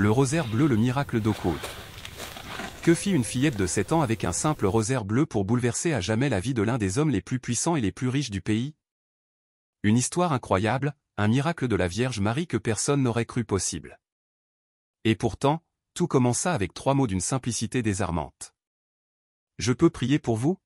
Le rosaire bleu, le miracle d'Oakwood. Que fit une fillette de 7 ans avec un simple rosaire bleu pour bouleverser à jamais la vie de l'un des hommes les plus puissants et les plus riches du pays? Une histoire incroyable, un miracle de la Vierge Marie que personne n'aurait cru possible. Et pourtant, tout commença avec 3 mots d'une simplicité désarmante. Je peux prier pour vous?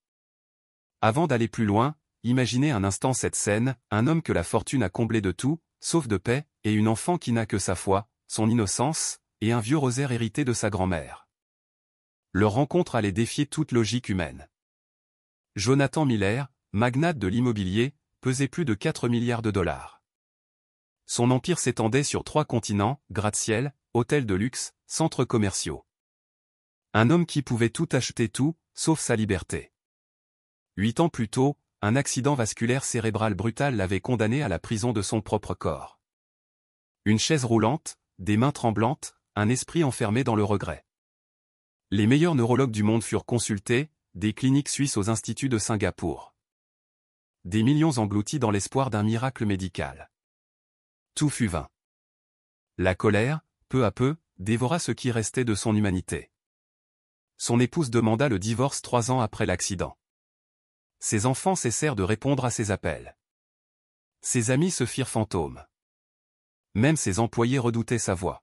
Avant d'aller plus loin, imaginez un instant cette scène, un homme que la fortune a comblé de tout, sauf de paix, et une enfant qui n'a que sa foi, son innocence, et un vieux rosaire hérité de sa grand-mère. Leur rencontre allait défier toute logique humaine. Jonathan Miller, magnate de l'immobilier, pesait plus de 4 milliards de dollars. Son empire s'étendait sur 3 continents, gratte-ciel, hôtels de luxe, centres commerciaux. Un homme qui pouvait tout acheter tout, sauf sa liberté. 8 ans plus tôt, un accident vasculaire cérébral brutal l'avait condamné à la prison de son propre corps. Une chaise roulante, des mains tremblantes, un esprit enfermé dans le regret. Les meilleurs neurologues du monde furent consultés, des cliniques suisses aux instituts de Singapour. Des millions engloutis dans l'espoir d'un miracle médical. Tout fut vain. La colère, peu à peu, dévora ce qui restait de son humanité. Son épouse demanda le divorce 3 ans après l'accident. Ses enfants cessèrent de répondre à ses appels. Ses amis se firent fantômes. Même ses employés redoutaient sa voix.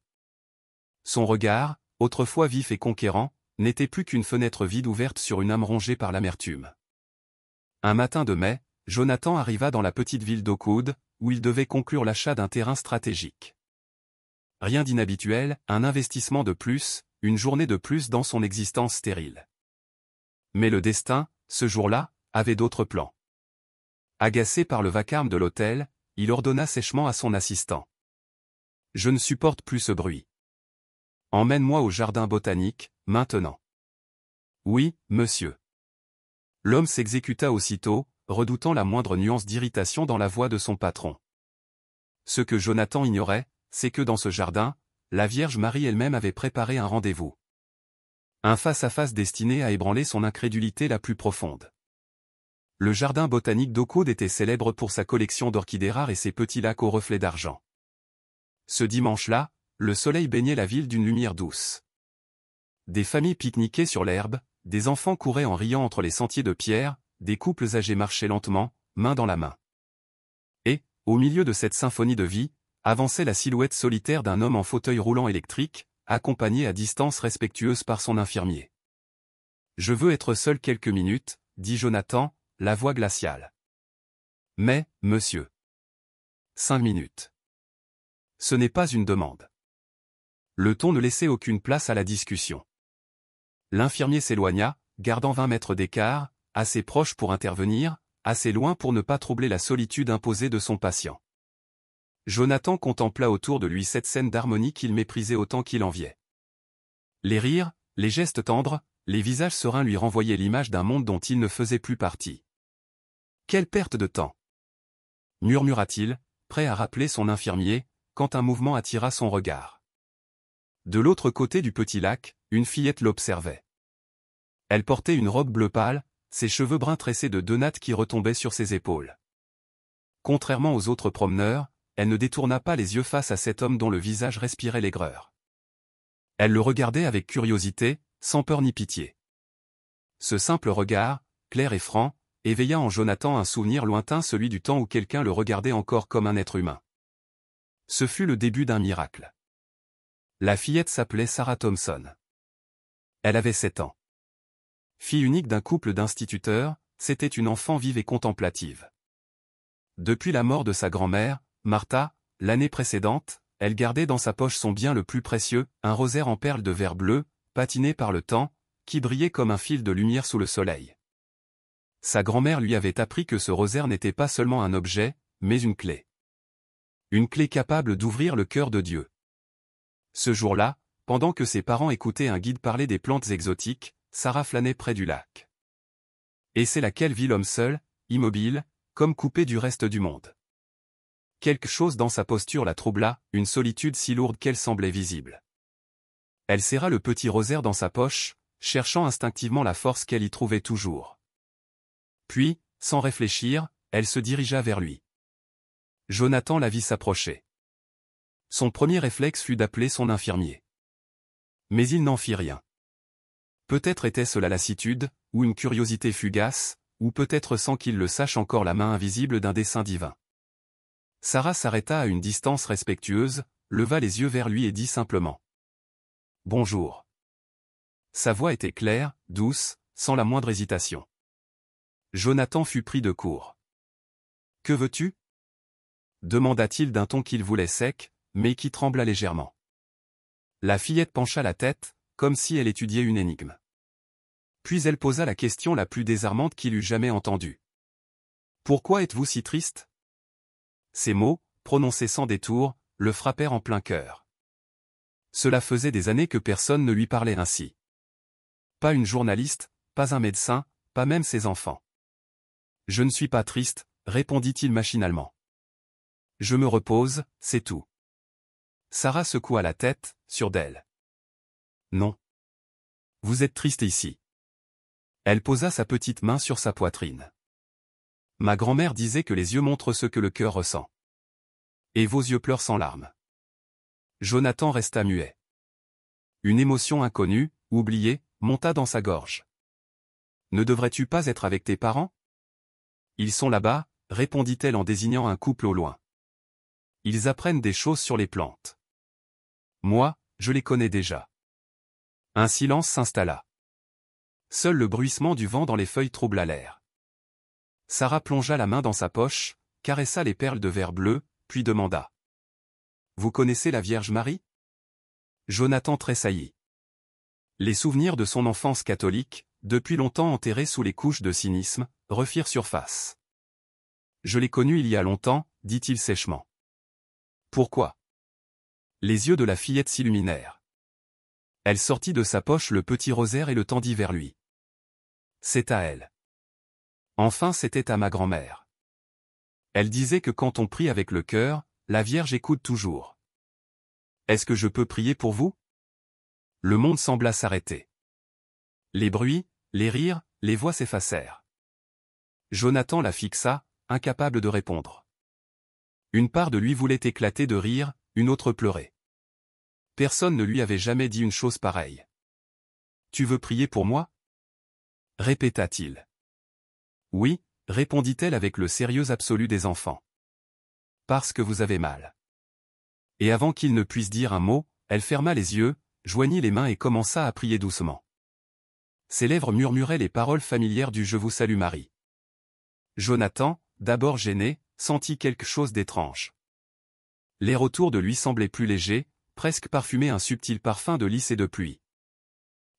Son regard, autrefois vif et conquérant, n'était plus qu'une fenêtre vide ouverte sur une âme rongée par l'amertume. Un matin de mai, Jonathan arriva dans la petite ville d'Oakwood, où il devait conclure l'achat d'un terrain stratégique. Rien d'inhabituel, un investissement de plus, une journée de plus dans son existence stérile. Mais le destin, ce jour-là, avait d'autres plans. Agacé par le vacarme de l'hôtel, il ordonna sèchement à son assistant. « Je ne supporte plus ce bruit. Emmène-moi au jardin botanique, maintenant. » « Oui, monsieur. » L'homme s'exécuta aussitôt, redoutant la moindre nuance d'irritation dans la voix de son patron. Ce que Jonathan ignorait, c'est que dans ce jardin, la Vierge Marie elle-même avait préparé un rendez-vous. Un face-à-face destiné à ébranler son incrédulité la plus profonde. Le jardin botanique d'Oakwood était célèbre pour sa collection d'orchidées rares et ses petits lacs aux reflets d'argent. Ce dimanche-là, le soleil baignait la ville d'une lumière douce. Des familles pique-niquaient sur l'herbe, des enfants couraient en riant entre les sentiers de pierre, des couples âgés marchaient lentement, main dans la main. Et, au milieu de cette symphonie de vie, avançait la silhouette solitaire d'un homme en fauteuil roulant électrique, accompagné à distance respectueuse par son infirmier. « Je veux être seul quelques minutes, » dit Jonathan, la voix glaciale. « Mais, monsieur. 5 minutes. » Ce n'est pas une demande. Le ton ne laissait aucune place à la discussion. L'infirmier s'éloigna, gardant 20 mètres d'écart, assez proche pour intervenir, assez loin pour ne pas troubler la solitude imposée de son patient. Jonathan contempla autour de lui cette scène d'harmonie qu'il méprisait autant qu'il enviait. Les rires, les gestes tendres, les visages sereins lui renvoyaient l'image d'un monde dont il ne faisait plus partie. Quelle perte de temps! Murmura-t-il, prêt à rappeler son infirmier, quand un mouvement attira son regard. De l'autre côté du petit lac, une fillette l'observait. Elle portait une robe bleu pâle, ses cheveux bruns tressés de 2 nattes qui retombaient sur ses épaules. Contrairement aux autres promeneurs, elle ne détourna pas les yeux face à cet homme dont le visage respirait l'aigreur. Elle le regardait avec curiosité, sans peur ni pitié. Ce simple regard, clair et franc, éveilla en Jonathan un souvenir lointain, celui du temps où quelqu'un le regardait encore comme un être humain. Ce fut le début d'un miracle. La fillette s'appelait Sarah Thompson. Elle avait 7 ans. Fille unique d'un couple d'instituteurs, c'était une enfant vive et contemplative. Depuis la mort de sa grand-mère, Martha, l'année précédente, elle gardait dans sa poche son bien le plus précieux, un rosaire en perles de verre bleu, patiné par le temps, qui brillait comme un fil de lumière sous le soleil. Sa grand-mère lui avait appris que ce rosaire n'était pas seulement un objet, mais une clé. Une clé capable d'ouvrir le cœur de Dieu. Ce jour-là, pendant que ses parents écoutaient un guide parler des plantes exotiques, Sarah flânait près du lac. Et c'est là qu'elle vit l'homme seul, immobile, comme coupé du reste du monde. Quelque chose dans sa posture la troubla, une solitude si lourde qu'elle semblait visible. Elle serra le petit rosaire dans sa poche, cherchant instinctivement la force qu'elle y trouvait toujours. Puis, sans réfléchir, elle se dirigea vers lui. Jonathan la vit s'approcher. Son premier réflexe fut d'appeler son infirmier. Mais il n'en fit rien. Peut-être était-ce la lassitude, ou une curiosité fugace, ou peut-être sans qu'il le sache encore la main invisible d'un dessein divin. Sarah s'arrêta à une distance respectueuse, leva les yeux vers lui et dit simplement « Bonjour ». Sa voix était claire, douce, sans la moindre hésitation. Jonathan fut pris de court. « Que veux-tu » demanda-t-il d'un ton qu'il voulait sec, mais qui trembla légèrement. La fillette pencha la tête, comme si elle étudiait une énigme. Puis elle posa la question la plus désarmante qu'il eût jamais entendue. « Pourquoi êtes-vous si triste » Ces mots, prononcés sans détour, le frappèrent en plein cœur. Cela faisait des années que personne ne lui parlait ainsi. Pas une journaliste, pas un médecin, pas même ses enfants. « Je ne suis pas triste », répondit-il machinalement. « Je me repose, c'est tout. » Sarah secoua la tête, sûre d'elle. « Non. Vous êtes triste ici. » Elle posa sa petite main sur sa poitrine. « Ma grand-mère disait que les yeux montrent ce que le cœur ressent. Et vos yeux pleurent sans larmes. » Jonathan resta muet. Une émotion inconnue, oubliée, monta dans sa gorge. « Ne devrais-tu pas être avec tes parents ? » « Ils sont là-bas, » répondit-elle en désignant un couple au loin. « Ils apprennent des choses sur les plantes. Moi, je les connais déjà. » Un silence s'installa. Seul le bruissement du vent dans les feuilles troubla l'air. Sarah plongea la main dans sa poche, caressa les perles de verre bleu, puis demanda. « Vous connaissez la Vierge Marie » Jonathan tressaillit. Les souvenirs de son enfance catholique, depuis longtemps enterrés sous les couches de cynisme, refirent surface. « Je l'ai connue il y a longtemps, » dit-il sèchement. « Pourquoi » Les yeux de la fillette s'illuminèrent. Elle sortit de sa poche le petit rosaire et le tendit vers lui. « C'est à elle. » Enfin c'était à ma grand-mère. Elle disait que quand on prie avec le cœur, la Vierge écoute toujours. « Est-ce que je peux prier pour vous » Le monde sembla s'arrêter. Les bruits, les rires, les voix s'effacèrent. Jonathan la fixa, incapable de répondre. Une part de lui voulait éclater de rire, une autre pleurer. Personne ne lui avait jamais dit une chose pareille. « Tu veux prier pour moi » répéta-t-il. « Oui » répondit-elle avec le sérieux absolu des enfants. « Parce que vous avez mal. » Et avant qu'il ne puisse dire un mot, elle ferma les yeux, joignit les mains et commença à prier doucement. Ses lèvres murmuraient les paroles familières du « Je vous salue Marie ». Jonathan, d'abord gêné, sentit quelque chose d'étrange. L'air autour de lui semblait plus léger, presque parfumé un subtil parfum de lys et de pluie.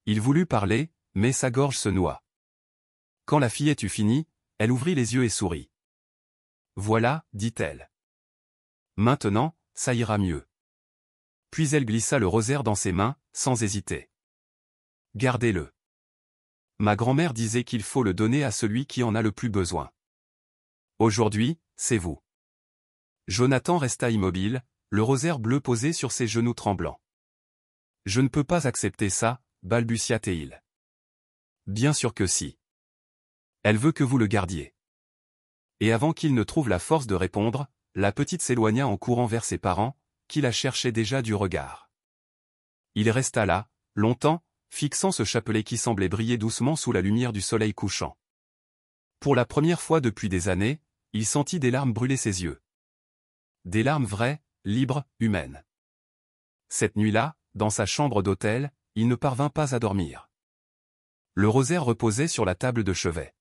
Il voulut parler, mais sa gorge se noua. Quand la fillette eut fini, elle ouvrit les yeux et sourit. « Voilà, » dit-elle. « Maintenant, ça ira mieux. » Puis elle glissa le rosaire dans ses mains, sans hésiter. « Gardez-le. Ma grand-mère disait qu'il faut le donner à celui qui en a le plus besoin. Aujourd'hui, c'est vous. » Jonathan resta immobile, le rosaire bleu posé sur ses genoux tremblants. « Je ne peux pas accepter ça, » balbutia-t-il. « Bien sûr que si. Elle veut que vous le gardiez. » Et avant qu'il ne trouve la force de répondre, la petite s'éloigna en courant vers ses parents, qui la cherchaient déjà du regard. Il resta là, longtemps, fixant ce chapelet qui semblait briller doucement sous la lumière du soleil couchant. Pour la première fois depuis des années, il sentit des larmes brûler ses yeux. Des larmes vraies, libres, humaines. Cette nuit-là, dans sa chambre d'hôtel, il ne parvint pas à dormir. Le rosaire reposait sur la table de chevet.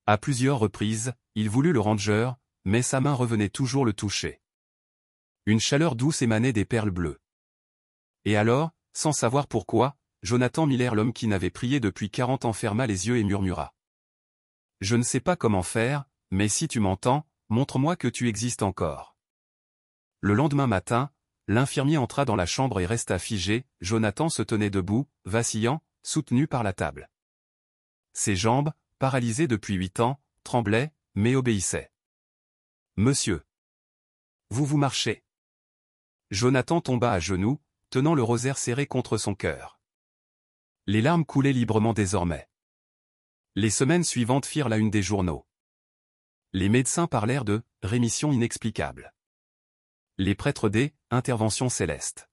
À plusieurs reprises, il voulut le ranger, mais sa main revenait toujours le toucher. Une chaleur douce émanait des perles bleues. Et alors, sans savoir pourquoi, Jonathan Miller, l'homme qui n'avait prié depuis 40 ans, ferma les yeux et murmura. « Je ne sais pas comment faire, mais si tu m'entends, montre-moi que tu existes encore. » Le lendemain matin, l'infirmier entra dans la chambre et resta figé. Jonathan se tenait debout, vacillant, soutenu par la table. Ses jambes, paralysées depuis 8 ans, tremblaient, mais obéissaient. « Monsieur. Vous marchez. » Jonathan tomba à genoux, tenant le rosaire serré contre son cœur. Les larmes coulaient librement désormais. Les semaines suivantes firent la une des journaux. Les médecins parlèrent de « rémission inexplicable ». Les prêtres des « interventions célestes ».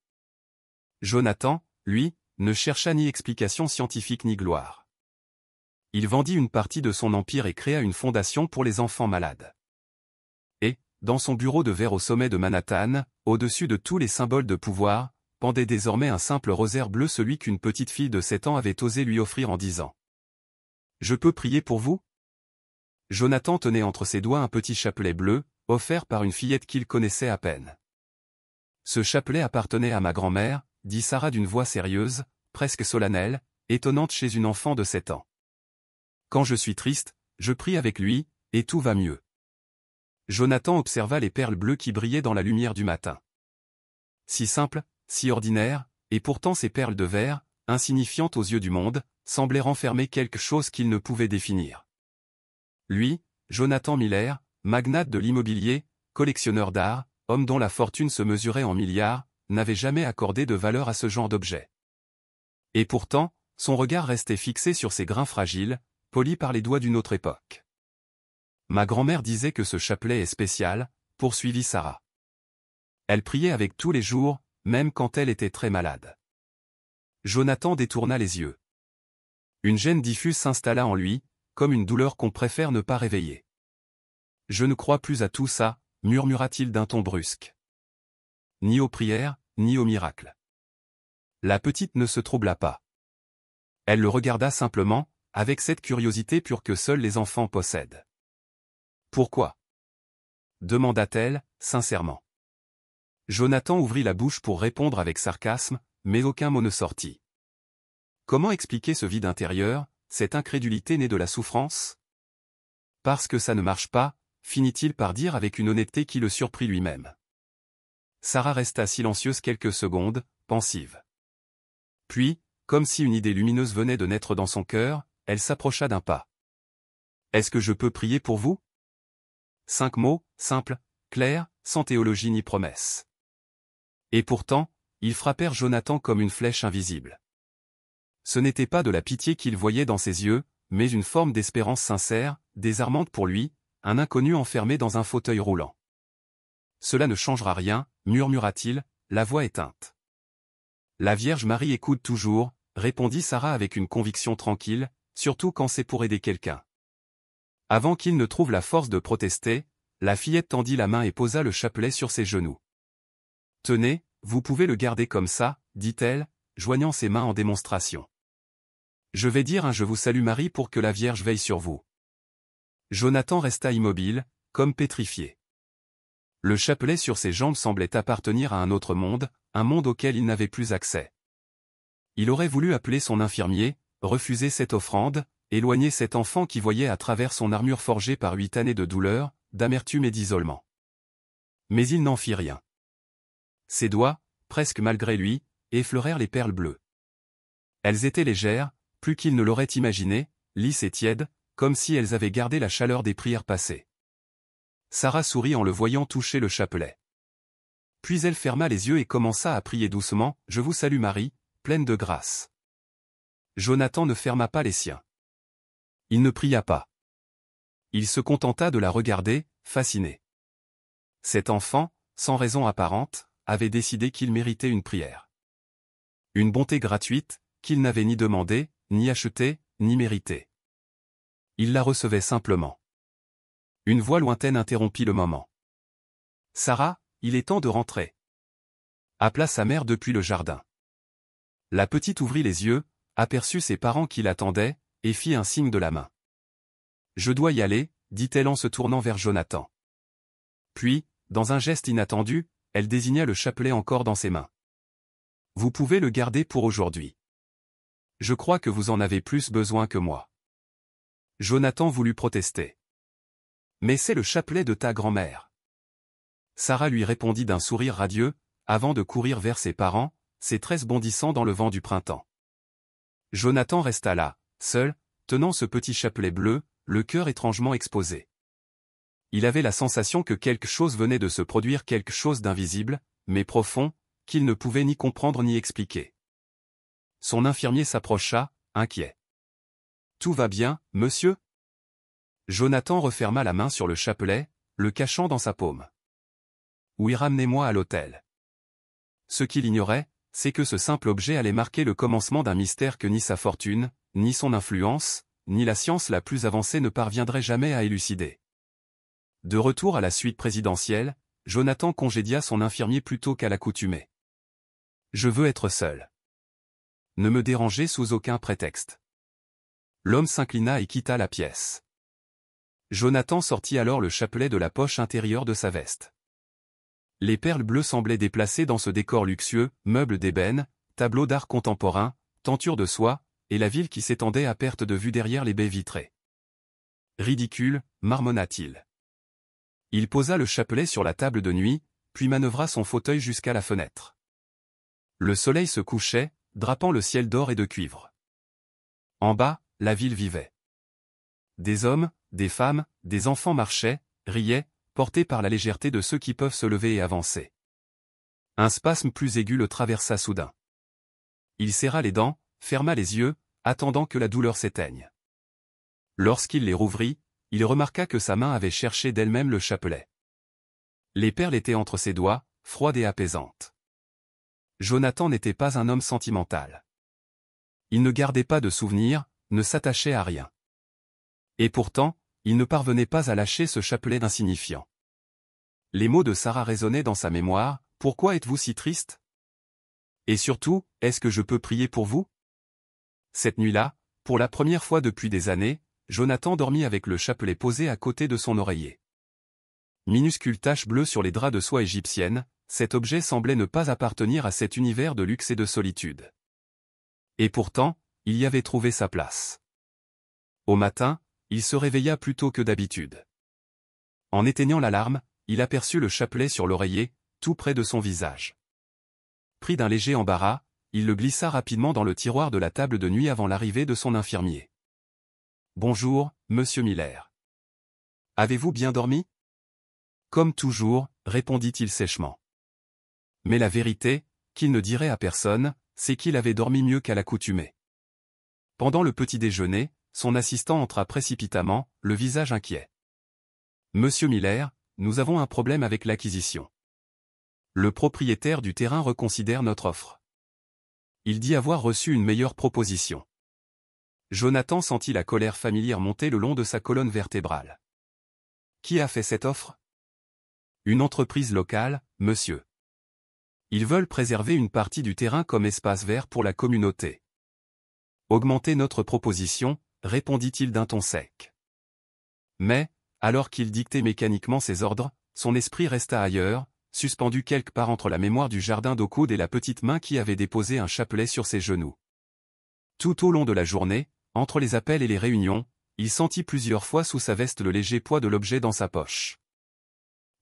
Jonathan, lui, ne chercha ni explication scientifique ni gloire. Il vendit une partie de son empire et créa une fondation pour les enfants malades. Et, dans son bureau de verre au sommet de Manhattan, au-dessus de tous les symboles de pouvoir, pendait désormais un simple rosaire bleu, celui qu'une petite fille de 7 ans avait osé lui offrir en disant « Je peux prier pour vous ?» Jonathan tenait entre ses doigts un petit chapelet bleu, offert par une fillette qu'il connaissait à peine. « Ce chapelet appartenait à ma grand-mère, » dit Sarah d'une voix sérieuse, presque solennelle, étonnante chez une enfant de 7 ans. « Quand je suis triste, je prie avec lui, et tout va mieux. » Jonathan observa les perles bleues qui brillaient dans la lumière du matin. Si simples, si ordinaires, et pourtant ces perles de verre, insignifiantes aux yeux du monde, semblaient renfermer quelque chose qu'il ne pouvait définir. Lui, Jonathan Miller, magnate de l'immobilier, collectionneur d'art, homme dont la fortune se mesurait en milliards, n'avait jamais accordé de valeur à ce genre d'objet. Et pourtant, son regard restait fixé sur ces grains fragiles, polis par les doigts d'une autre époque. Ma grand-mère disait que ce chapelet est spécial, poursuivit Sarah. Elle priait avec tous les jours, même quand elle était très malade. Jonathan détourna les yeux. Une gêne diffuse s'installa en lui, comme une douleur qu'on préfère ne pas réveiller. « Je ne crois plus à tout ça, » murmura-t-il d'un ton brusque. « Ni aux prières, ni aux miracles. » La petite ne se troubla pas. Elle le regarda simplement, avec cette curiosité pure que seuls les enfants possèdent. « Pourquoi ?» demanda-t-elle, sincèrement. Jonathan ouvrit la bouche pour répondre avec sarcasme, mais aucun mot ne sortit. Comment expliquer ce vide intérieur, cette incrédulité née de la souffrance? Parce que ça ne marche pas, finit-il par dire avec une honnêteté qui le surprit lui-même. Sarah resta silencieuse quelques secondes, pensive. Puis, comme si une idée lumineuse venait de naître dans son cœur, elle s'approcha d'un pas. « Est-ce que je peux prier pour vous ?» 5 mots, simples, clairs, sans théologie ni promesse. Et pourtant, ils frappèrent Jonathan comme une flèche invisible. Ce n'était pas de la pitié qu'il voyait dans ses yeux, mais une forme d'espérance sincère, désarmante pour lui, un inconnu enfermé dans un fauteuil roulant. « Cela ne changera rien, » murmura-t-il, la voix éteinte. « La Vierge Marie écoute toujours, » répondit Sarah avec une conviction tranquille, surtout quand c'est pour aider quelqu'un. Avant qu'il ne trouve la force de protester, la fillette tendit la main et posa le chapelet sur ses genoux. « Tenez, vous pouvez le garder comme ça, » dit-elle, joignant ses mains en démonstration. « Je vais dire un Je vous salue Marie pour que la Vierge veille sur vous. » Jonathan resta immobile, comme pétrifié. Le chapelet sur ses jambes semblait appartenir à un autre monde, un monde auquel il n'avait plus accès. Il aurait voulu appeler son infirmier, refuser cette offrande, éloigner cet enfant qui voyait à travers son armure forgée par 8 années de douleur, d'amertume et d'isolement. Mais il n'en fit rien. Ses doigts, presque malgré lui, effleurèrent les perles bleues. Elles étaient légères, plus qu'il ne l'aurait imaginé, lisses et tièdes, comme si elles avaient gardé la chaleur des prières passées. Sarah sourit en le voyant toucher le chapelet. Puis elle ferma les yeux et commença à prier doucement, « Je vous salue Marie, pleine de grâce. » Jonathan ne ferma pas les siens. Il ne pria pas. Il se contenta de la regarder, fasciné. Cet enfant, sans raison apparente, avait décidé qu'il méritait une prière. Une bonté gratuite, qu'il n'avait ni demandée, ni achetée, ni méritée. Il la recevait simplement. Une voix lointaine interrompit le moment. « Sarah, il est temps de rentrer. » appela sa mère depuis le jardin. La petite ouvrit les yeux, aperçut ses parents qui l'attendaient, et fit un signe de la main. « Je dois y aller, » dit-elle en se tournant vers Jonathan. Puis, dans un geste inattendu, elle désigna le chapelet encore dans ses mains. « Vous pouvez le garder pour aujourd'hui. Je crois que vous en avez plus besoin que moi. » Jonathan voulut protester. « Mais c'est le chapelet de ta grand-mère. » Sarah lui répondit d'un sourire radieux, avant de courir vers ses parents, ses tresses bondissant dans le vent du printemps. Jonathan resta là, seul, tenant ce petit chapelet bleu, le cœur étrangement exposé. Il avait la sensation que quelque chose venait de se produire, quelque chose d'invisible, mais profond, qu'il ne pouvait ni comprendre ni expliquer. Son infirmier s'approcha, inquiet. « Tout va bien, monsieur ?» Jonathan referma la main sur le chapelet, le cachant dans sa paume. « Oui, ramenez-moi à l'hôtel. » Ce qu'il ignorait, c'est que ce simple objet allait marquer le commencement d'un mystère que ni sa fortune, ni son influence, ni la science la plus avancée ne parviendraient jamais à élucider. De retour à la suite présidentielle, Jonathan congédia son infirmier plus tôt qu'à l'accoutumée. « Je veux être seul. Ne me dérangez sous aucun prétexte. » L'homme s'inclina et quitta la pièce. Jonathan sortit alors le chapelet de la poche intérieure de sa veste. Les perles bleues semblaient déplacées dans ce décor luxueux, meubles d'ébène, tableaux d'art contemporain, tentures de soie, et la ville qui s'étendait à perte de vue derrière les baies vitrées. Ridicule, marmonna-t-il. Il posa le chapelet sur la table de nuit, puis manœuvra son fauteuil jusqu'à la fenêtre. Le soleil se couchait, drapant le ciel d'or et de cuivre. En bas, la ville vivait. Des hommes, des femmes, des enfants marchaient, riaient, portés par la légèreté de ceux qui peuvent se lever et avancer. Un spasme plus aigu le traversa soudain. Il serra les dents, ferma les yeux, attendant que la douleur s'éteigne. Lorsqu'il les rouvrit, il remarqua que sa main avait cherché d'elle-même le chapelet. Les perles étaient entre ses doigts, froides et apaisantes. Jonathan n'était pas un homme sentimental. Il ne gardait pas de souvenirs, ne s'attachait à rien. Et pourtant, il ne parvenait pas à lâcher ce chapelet d'insignifiant. Les mots de Sarah résonnaient dans sa mémoire, « Pourquoi êtes-vous si triste ? Et surtout, est-ce que je peux prier pour vous ?» Cette nuit-là, pour la première fois depuis des années, Jonathan dormit avec le chapelet posé à côté de son oreiller. Minuscule tache bleue sur les draps de soie égyptienne, cet objet semblait ne pas appartenir à cet univers de luxe et de solitude. Et pourtant, il y avait trouvé sa place. Au matin, il se réveilla plus tôt que d'habitude. En éteignant l'alarme, il aperçut le chapelet sur l'oreiller, tout près de son visage. Pris d'un léger embarras, il le glissa rapidement dans le tiroir de la table de nuit avant l'arrivée de son infirmier. « Bonjour, monsieur Miller. Avez-vous bien dormi ? » Comme toujours, répondit-il sèchement. Mais la vérité, qu'il ne dirait à personne, c'est qu'il avait dormi mieux qu'à l'accoutumée. Pendant le petit déjeuner, son assistant entra précipitamment, le visage inquiet. « Monsieur Miller, nous avons un problème avec l'acquisition. Le propriétaire du terrain reconsidère notre offre. Il dit avoir reçu une meilleure proposition. » Jonathan sentit la colère familière monter le long de sa colonne vertébrale. « Qui a fait cette offre ? » « Une entreprise locale, monsieur. Ils veulent préserver une partie du terrain comme espace vert pour la communauté. »« Augmenter notre proposition, » répondit-il d'un ton sec. Mais, alors qu'il dictait mécaniquement ses ordres, son esprit resta ailleurs, suspendu quelque part entre la mémoire du jardin d'eau coude et la petite main qui avait déposé un chapelet sur ses genoux. Tout au long de la journée, entre les appels et les réunions, il sentit plusieurs fois sous sa veste le léger poids de l'objet dans sa poche.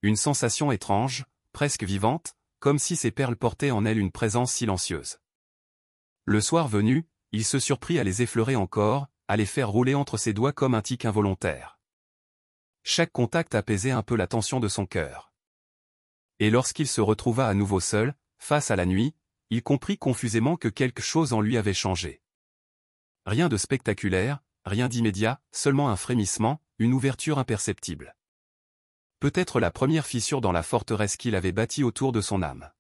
Une sensation étrange, presque vivante, comme si ces perles portaient en elles une présence silencieuse. Le soir venu, il se surprit à les effleurer encore, à les faire rouler entre ses doigts comme un tic involontaire. Chaque contact apaisait un peu la tension de son cœur. Et lorsqu'il se retrouva à nouveau seul, face à la nuit, il comprit confusément que quelque chose en lui avait changé. Rien de spectaculaire, rien d'immédiat, seulement un frémissement, une ouverture imperceptible. Peut-être la première fissure dans la forteresse qu'il avait bâtie autour de son âme.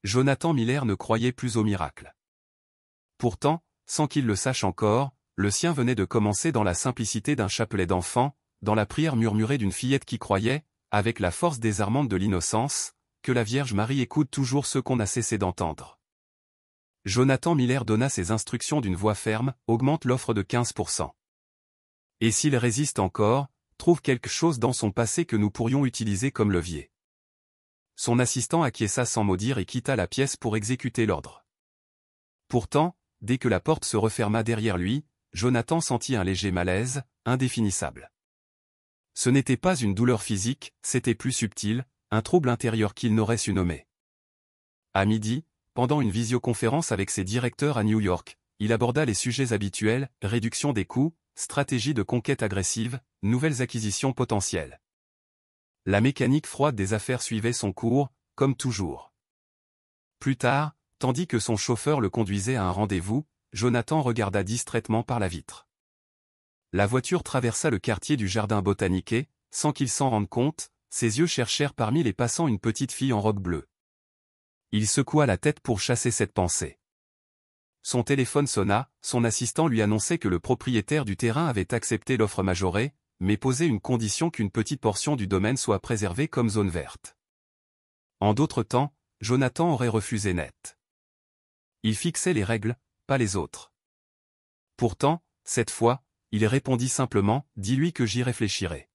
Jonathan Miller ne croyait plus au miracle. Pourtant, sans qu'il le sache encore, le sien venait de commencer dans la simplicité d'un chapelet d'enfant, dans la prière murmurée d'une fillette qui croyait, avec la force désarmante de l'innocence, que la Vierge Marie écoute toujours ceux qu'on a cessé d'entendre. Jonathan Miller donna ses instructions d'une voix ferme, augmente l'offre de 15%. Et s'il résiste encore, trouve quelque chose dans son passé que nous pourrions utiliser comme levier. Son assistant acquiesça sans mot dire et quitta la pièce pour exécuter l'ordre. Pourtant, dès que la porte se referma derrière lui, Jonathan sentit un léger malaise, indéfinissable. Ce n'était pas une douleur physique, c'était plus subtil, un trouble intérieur qu'il n'aurait su nommer. À midi, pendant une visioconférence avec ses directeurs à New York, il aborda les sujets habituels, réduction des coûts, stratégie de conquête agressive, nouvelles acquisitions potentielles. La mécanique froide des affaires suivait son cours, comme toujours. Plus tard, tandis que son chauffeur le conduisait à un rendez-vous, Jonathan regarda distraitement par la vitre. La voiture traversa le quartier du jardin botanique et, sans qu'il s'en rende compte, ses yeux cherchèrent parmi les passants une petite fille en robe bleue. Il secoua la tête pour chasser cette pensée. Son téléphone sonna, son assistant lui annonçait que le propriétaire du terrain avait accepté l'offre majorée, mais posait une condition qu'une petite portion du domaine soit préservée comme zone verte. En d'autres temps, Jonathan aurait refusé net. Il fixait les règles, pas les autres. Pourtant, cette fois, il répondit simplement, dis-lui que j'y réfléchirai.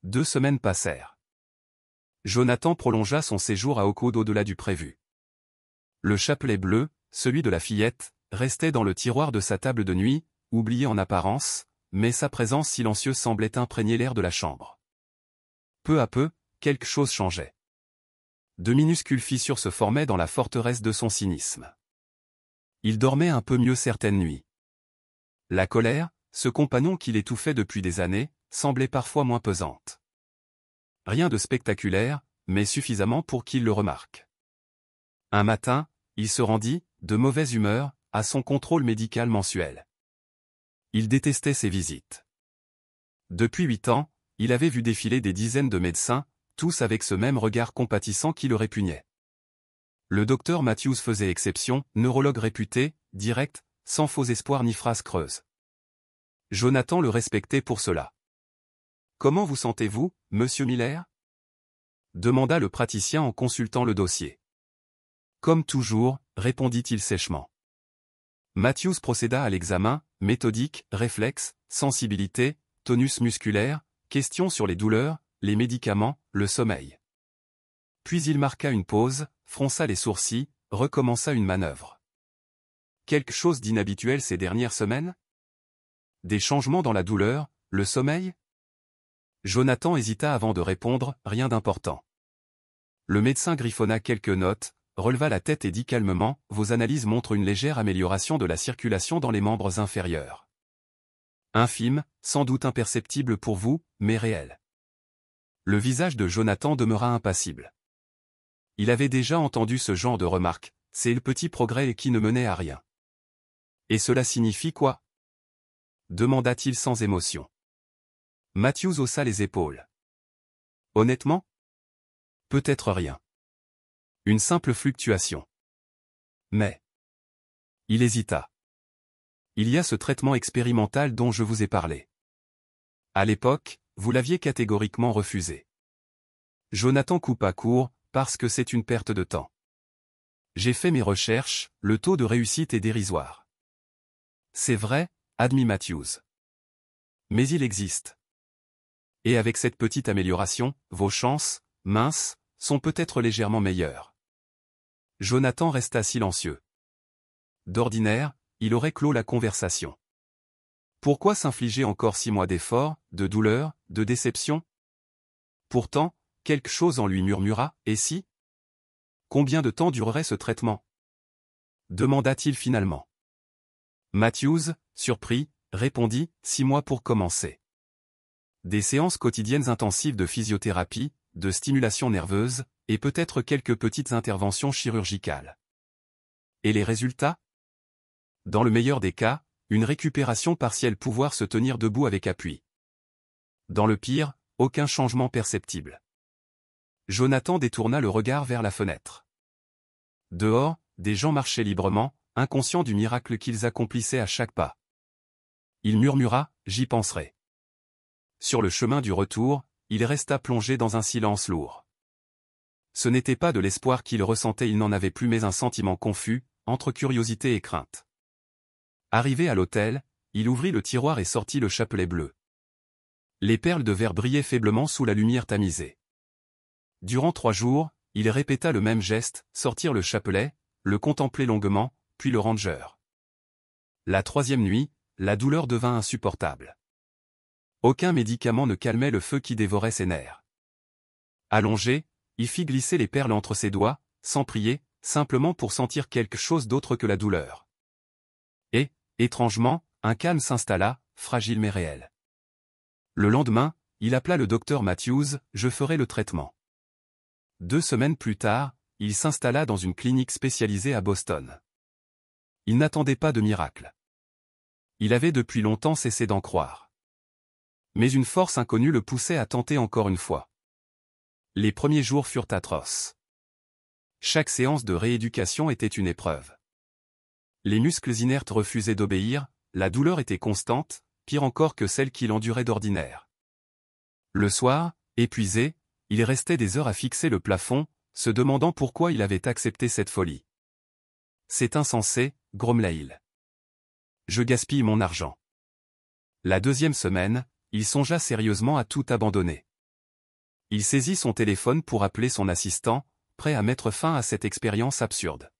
2 semaines passèrent. Jonathan prolongea son séjour à Oakwood au-delà du prévu. Le chapelet bleu, celui de la fillette, restait dans le tiroir de sa table de nuit, oublié en apparence, mais sa présence silencieuse semblait imprégner l'air de la chambre. Peu à peu, quelque chose changeait. De minuscules fissures se formaient dans la forteresse de son cynisme. Il dormait un peu mieux certaines nuits. La colère, ce compagnon qui l'étouffait depuis des années, semblait parfois moins pesante. Rien de spectaculaire, mais suffisamment pour qu'il le remarque. Un matin, il se rendit, de mauvaise humeur, à son contrôle médical mensuel. Il détestait ses visites. Depuis 8 ans, il avait vu défiler des dizaines de médecins, tous avec ce même regard compatissant qui le répugnait. Le docteur Matthews faisait exception, neurologue réputé, direct, sans faux espoirs ni phrases creuses. Jonathan le respectait pour cela. « Comment vous sentez-vous, monsieur Miller ?» demanda le praticien en consultant le dossier. « Comme toujours, » répondit-il sèchement. Matthews procéda à l'examen, méthodique, réflexe, sensibilité, tonus musculaire, questions sur les douleurs, les médicaments, le sommeil. Puis il marqua une pause, fronça les sourcils, recommença une manœuvre. Quelque chose d'inhabituel ces dernières semaines? Des changements dans la douleur, le sommeil? Jonathan hésita avant de répondre, rien d'important. Le médecin griffonna quelques notes, releva la tête et dit calmement, vos analyses montrent une légère amélioration de la circulation dans les membres inférieurs. Infime, sans doute imperceptible pour vous, mais réel. Le visage de Jonathan demeura impassible. Il avait déjà entendu ce genre de remarques, c'est le petit progrès qui ne menait à rien. Et cela signifie quoi? Demanda-t-il sans émotion. Matthews haussa les épaules. Honnêtement? Peut-être rien. Une simple fluctuation. Mais... Il hésita. Il y a ce traitement expérimental dont je vous ai parlé. À l'époque, vous l'aviez catégoriquement refusé. Jonathan coupa court, parce que c'est une perte de temps. J'ai fait mes recherches, le taux de réussite est dérisoire. C'est vrai, admit Matthews. Mais il existe. Et avec cette petite amélioration, vos chances, minces, sont peut-être légèrement meilleures. Jonathan resta silencieux. D'ordinaire, il aurait clos la conversation. Pourquoi s'infliger encore 6 mois d'efforts, de douleur, de déception? Pourtant, quelque chose en lui murmura, et si? Combien de temps durerait ce traitement? Demanda-t-il finalement. Matthews, surpris, répondit, 6 mois pour commencer. Des séances quotidiennes intensives de physiothérapie, de stimulation nerveuse, et peut-être quelques petites interventions chirurgicales. Et les résultats? Dans le meilleur des cas, une récupération partielle, pouvoir se tenir debout avec appui. Dans le pire, aucun changement perceptible. Jonathan détourna le regard vers la fenêtre. Dehors, des gens marchaient librement, inconscients du miracle qu'ils accomplissaient à chaque pas. Il murmura, j'y penserai. Sur le chemin du retour, il resta plongé dans un silence lourd. Ce n'était pas de l'espoir qu'il ressentait, il n'en avait plus, mais un sentiment confus, entre curiosité et crainte. Arrivé à l'hôtel, il ouvrit le tiroir et sortit le chapelet bleu. Les perles de verre brillaient faiblement sous la lumière tamisée. Durant 3 jours, il répéta le même geste, sortir le chapelet, le contempler longuement, puis le ranger. La 3e nuit, la douleur devint insupportable. Aucun médicament ne calmait le feu qui dévorait ses nerfs. Allongé, il fit glisser les perles entre ses doigts, sans prier, simplement pour sentir quelque chose d'autre que la douleur. Et, étrangement, un calme s'installa, fragile mais réel. Le lendemain, il appela le docteur Matthews, je ferai le traitement. 2 semaines plus tard, il s'installa dans une clinique spécialisée à Boston. Il n'attendait pas de miracle. Il avait depuis longtemps cessé d'en croire. Mais une force inconnue le poussait à tenter encore une fois. Les premiers jours furent atroces. Chaque séance de rééducation était une épreuve. Les muscles inertes refusaient d'obéir, la douleur était constante, pire encore que celle qu'il endurait d'ordinaire. Le soir, épuisé, il restait des heures à fixer le plafond, se demandant pourquoi il avait accepté cette folie. C'est insensé, grommelait-il. Je gaspille mon argent. La deuxième semaine, il songea sérieusement à tout abandonner. Il saisit son téléphone pour appeler son assistant, prêt à mettre fin à cette expérience absurde.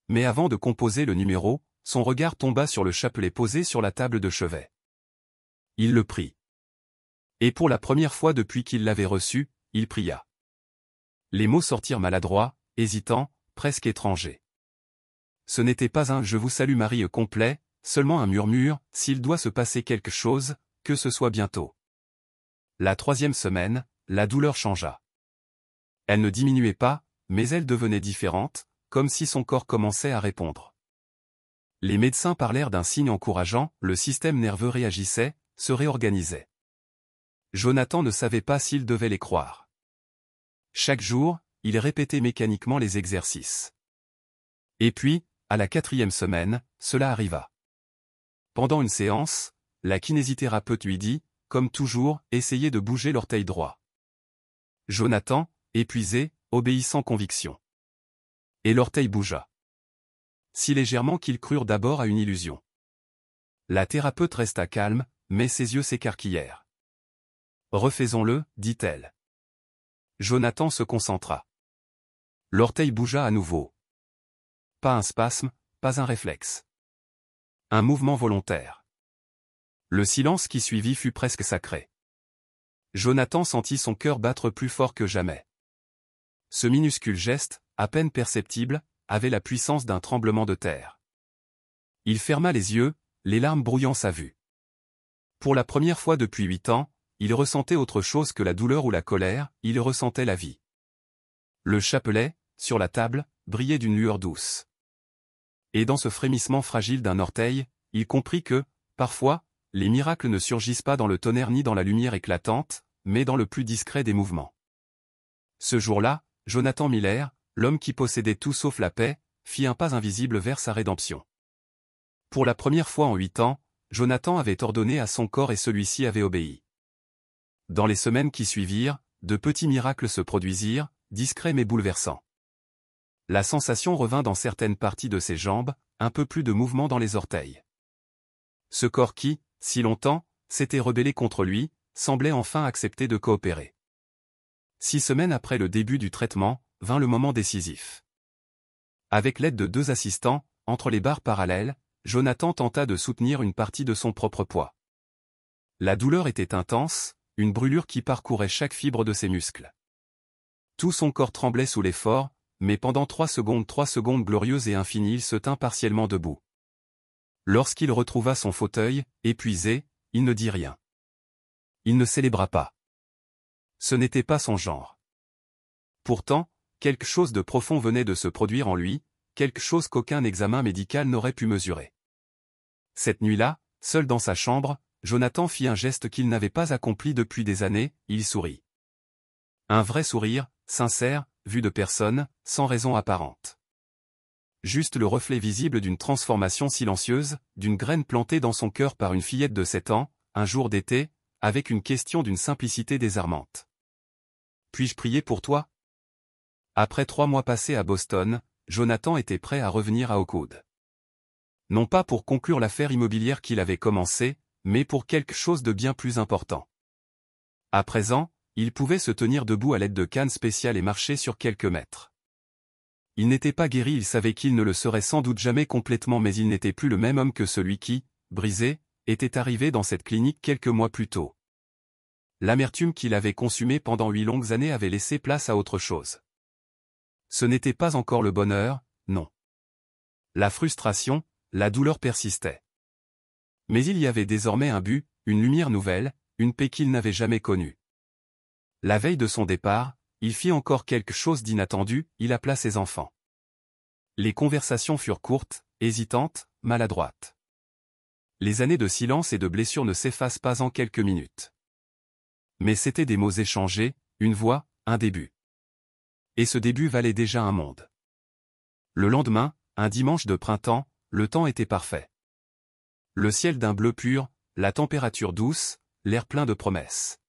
Mais avant de composer le numéro, son regard tomba sur le chapelet posé sur la table de chevet. Il le prit. Et pour la première fois depuis qu'il l'avait reçu, il pria. Les mots sortirent maladroits, hésitants, presque étrangers. Ce n'était pas un « je vous salue Marie » complet, seulement un murmure, s'il doit se passer quelque chose, que ce soit bientôt. La troisième semaine, la douleur changea. Elle ne diminuait pas, mais elle devenait différente, comme si son corps commençait à répondre. Les médecins parlèrent d'un signe encourageant, le système nerveux réagissait, se réorganisait. Jonathan ne savait pas s'il devait les croire. Chaque jour, il répétait mécaniquement les exercices. Et puis, à la 4e semaine, cela arriva. Pendant une séance, la kinésithérapeute lui dit, comme toujours, essayez de bouger l'orteil droit. Jonathan, épuisé, obéit sans conviction. Et l'orteil bougea. Si légèrement qu'ils crurent d'abord à une illusion. La thérapeute resta calme, mais ses yeux s'écarquillèrent. Refaisons-le, dit-elle. Jonathan se concentra. L'orteil bougea à nouveau. Pas un spasme, pas un réflexe. Un mouvement volontaire. Le silence qui suivit fut presque sacré. Jonathan sentit son cœur battre plus fort que jamais. Ce minuscule geste, à peine perceptible, avait la puissance d'un tremblement de terre. Il ferma les yeux, les larmes brouillant sa vue. Pour la première fois depuis 8 ans, il ressentait autre chose que la douleur ou la colère, il ressentait la vie. Le chapelet, sur la table, brillait d'une lueur douce. Et dans ce frémissement fragile d'un orteil, il comprit que, parfois, les miracles ne surgissent pas dans le tonnerre ni dans la lumière éclatante, mais dans le plus discret des mouvements. Ce jour-là, Jonathan Miller, l'homme qui possédait tout sauf la paix, fit un pas invisible vers sa rédemption. Pour la première fois en 8 ans, Jonathan avait ordonné à son corps et celui-ci avait obéi. Dans les semaines qui suivirent, de petits miracles se produisirent, discrets mais bouleversants. La sensation revint dans certaines parties de ses jambes, un peu plus de mouvement dans les orteils. Ce corps qui, si longtemps, s'était rebellé contre lui, semblait enfin accepter de coopérer. 6 semaines après le début du traitement, vint le moment décisif. Avec l'aide de 2 assistants, entre les barres parallèles, Jonathan tenta de soutenir une partie de son propre poids. La douleur était intense, une brûlure qui parcourait chaque fibre de ses muscles. Tout son corps tremblait sous l'effort, mais pendant 3 secondes glorieuses et infinies, il se tint partiellement debout. Lorsqu'il retrouva son fauteuil, épuisé, il ne dit rien. Il ne célébra pas. Ce n'était pas son genre. Pourtant, quelque chose de profond venait de se produire en lui, quelque chose qu'aucun examen médical n'aurait pu mesurer. Cette nuit-là, seul dans sa chambre, Jonathan fit un geste qu'il n'avait pas accompli depuis des années, il sourit. Un vrai sourire, sincère, vu de personne, sans raison apparente. Juste le reflet visible d'une transformation silencieuse, d'une graine plantée dans son cœur par une fillette de 7 ans, un jour d'été, avec une question d'une simplicité désarmante. « Puis-je prier pour toi ?» Après 3 mois passés à Boston, Jonathan était prêt à revenir à Oakwood. Non pas pour conclure l'affaire immobilière qu'il avait commencée, mais pour quelque chose de bien plus important. À présent, il pouvait se tenir debout à l'aide de cannes spéciales et marcher sur quelques mètres. Il n'était pas guéri, il savait qu'il ne le serait sans doute jamais complètement, mais il n'était plus le même homme que celui qui, brisé, était arrivé dans cette clinique quelques mois plus tôt. L'amertume qu'il avait consumée pendant 8 longues années avait laissé place à autre chose. Ce n'était pas encore le bonheur, non. La frustration, la douleur persistaient. Mais il y avait désormais un but, une lumière nouvelle, une paix qu'il n'avait jamais connue. La veille de son départ, il fit encore quelque chose d'inattendu, il appela ses enfants. Les conversations furent courtes, hésitantes, maladroites. Les années de silence et de blessures ne s'effacent pas en quelques minutes. Mais c'étaient des mots échangés, une voix, un début. Et ce début valait déjà un monde. Le lendemain, un dimanche de printemps, le temps était parfait. Le ciel d'un bleu pur, la température douce, l'air plein de promesses.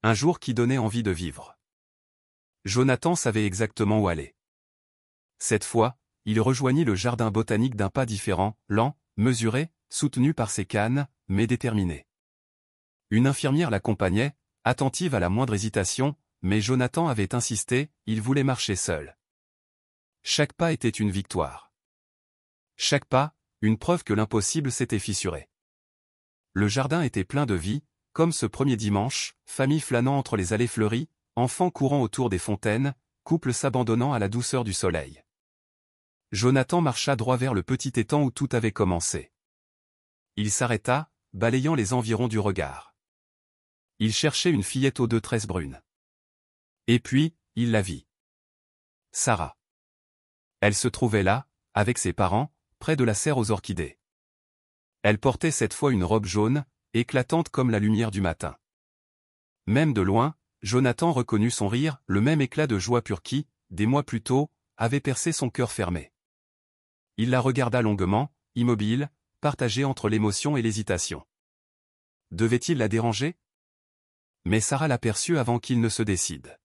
Un jour qui donnait envie de vivre. Jonathan savait exactement où aller. Cette fois, il rejoignit le jardin botanique d'un pas différent, lent, mesuré, soutenu par ses cannes, mais déterminé. Une infirmière l'accompagnait, attentive à la moindre hésitation, mais Jonathan avait insisté, il voulait marcher seul. Chaque pas était une victoire. Chaque pas, une preuve que l'impossible s'était fissuré. Le jardin était plein de vie, comme ce premier dimanche, famille flânant entre les allées fleuries, enfants courant autour des fontaines, couples s'abandonnant à la douceur du soleil. Jonathan marcha droit vers le petit étang où tout avait commencé. Il s'arrêta, balayant les environs du regard. Il cherchait une fillette aux deux tresses brunes. Et puis, il la vit. Sarah. Elle se trouvait là, avec ses parents, près de la serre aux orchidées. Elle portait cette fois une robe jaune, éclatante comme la lumière du matin. Même de loin, Jonathan reconnut son rire, le même éclat de joie pure qui, des mois plus tôt, avait percé son cœur fermé. Il la regarda longuement, immobile, partagé entre l'émotion et l'hésitation. Devait-il la déranger? Mais Sarah l'aperçut avant qu'il ne se décide.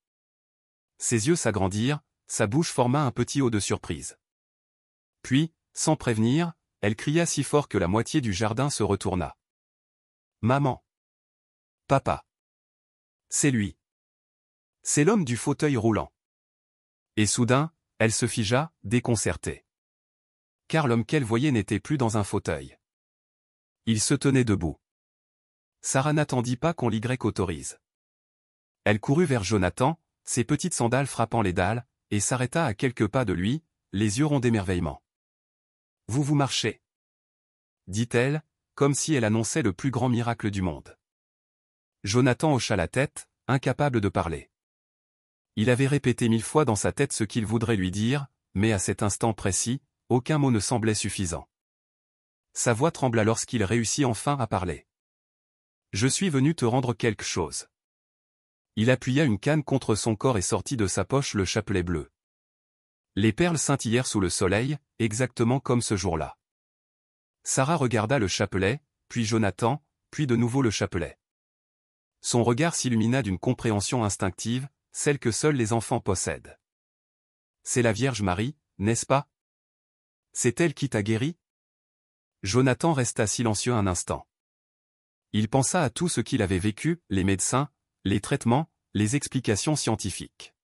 Ses yeux s'agrandirent, sa bouche forma un petit O de surprise. Puis, sans prévenir, elle cria si fort que la moitié du jardin se retourna. « Maman! Papa! C'est lui! C'est l'homme du fauteuil roulant! » Et soudain, elle se figea, déconcertée. Car l'homme qu'elle voyait n'était plus dans un fauteuil. Il se tenait debout. Sarah n'attendit pas qu'on l'y autorise. Elle courut vers Jonathan, ses petites sandales frappant les dalles, et s'arrêta à quelques pas de lui, les yeux ronds d'émerveillement. « Vous marchez » dit-elle, comme si elle annonçait le plus grand miracle du monde. Jonathan hocha la tête, incapable de parler. Il avait répété 1000 fois dans sa tête ce qu'il voudrait lui dire, mais à cet instant précis, aucun mot ne semblait suffisant. Sa voix trembla lorsqu'il réussit enfin à parler. « Je suis venu te rendre quelque chose. » Il appuya une canne contre son corps et sortit de sa poche le chapelet bleu. Les perles scintillèrent sous le soleil, exactement comme ce jour-là. Sarah regarda le chapelet, puis Jonathan, puis de nouveau le chapelet. Son regard s'illumina d'une compréhension instinctive, celle que seuls les enfants possèdent. « C'est la Vierge Marie, n'est-ce pas? C'est elle qui t'a guéri? » Jonathan resta silencieux un instant. Il pensa à tout ce qu'il avait vécu, les médecins, les traitements, les explications scientifiques.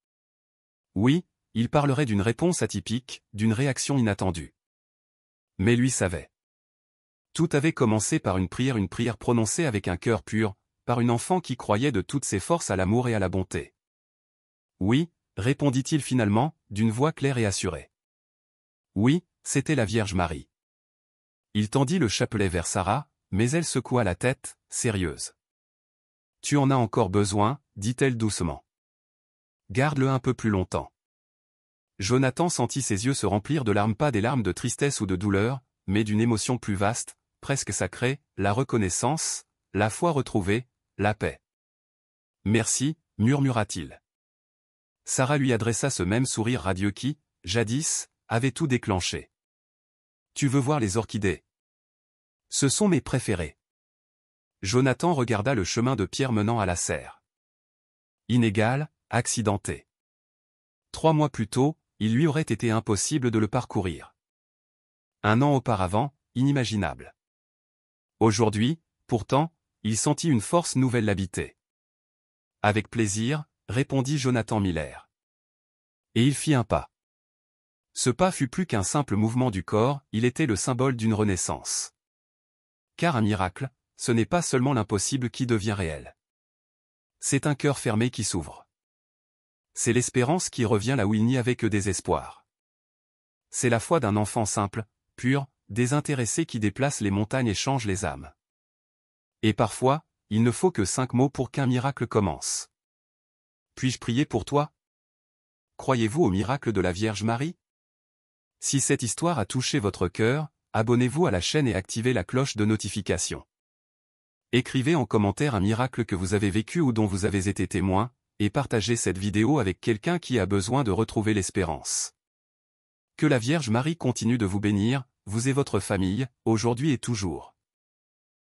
Oui, il parlerait d'une réponse atypique, d'une réaction inattendue. Mais lui savait. Tout avait commencé par une prière prononcée avec un cœur pur, par une enfant qui croyait de toutes ses forces à l'amour et à la bonté. Oui, répondit-il finalement, d'une voix claire et assurée. Oui, c'était la Vierge Marie. Il tendit le chapelet vers Sarah, mais elle secoua la tête, sérieuse. « Tu en as encore besoin, dit-elle doucement. Garde-le un peu plus longtemps. » Jonathan sentit ses yeux se remplir de larmes, pas des larmes de tristesse ou de douleur, mais d'une émotion plus vaste, presque sacrée, la reconnaissance, la foi retrouvée, la paix. « Merci, murmura-t-il. Sarah lui adressa ce même sourire radieux qui, jadis, avait tout déclenché. « Tu veux voir les orchidées? Ce sont mes préférées. » Jonathan regarda le chemin de pierre menant à la serre. Inégal, accidenté. 3 mois plus tôt, il lui aurait été impossible de le parcourir. 1 an auparavant, inimaginable. Aujourd'hui, pourtant, il sentit une force nouvelle l'habiter. « Avec plaisir, » répondit Jonathan Miller. Et il fit un pas. Ce pas fut plus qu'un simple mouvement du corps, il était le symbole d'une renaissance. Car un miracle, ce n'est pas seulement l'impossible qui devient réel. C'est un cœur fermé qui s'ouvre. C'est l'espérance qui revient là où il n'y avait que désespoir. C'est la foi d'un enfant simple, pur, désintéressé qui déplace les montagnes et change les âmes. Et parfois, il ne faut que 5 mots pour qu'un miracle commence. Puis-je prier pour toi? Croyez-vous au miracle de la Vierge Marie? Si cette histoire a touché votre cœur, abonnez-vous à la chaîne et activez la cloche de notification. Écrivez en commentaire un miracle que vous avez vécu ou dont vous avez été témoin, et partagez cette vidéo avec quelqu'un qui a besoin de retrouver l'espérance. Que la Vierge Marie continue de vous bénir, vous et votre famille, aujourd'hui et toujours.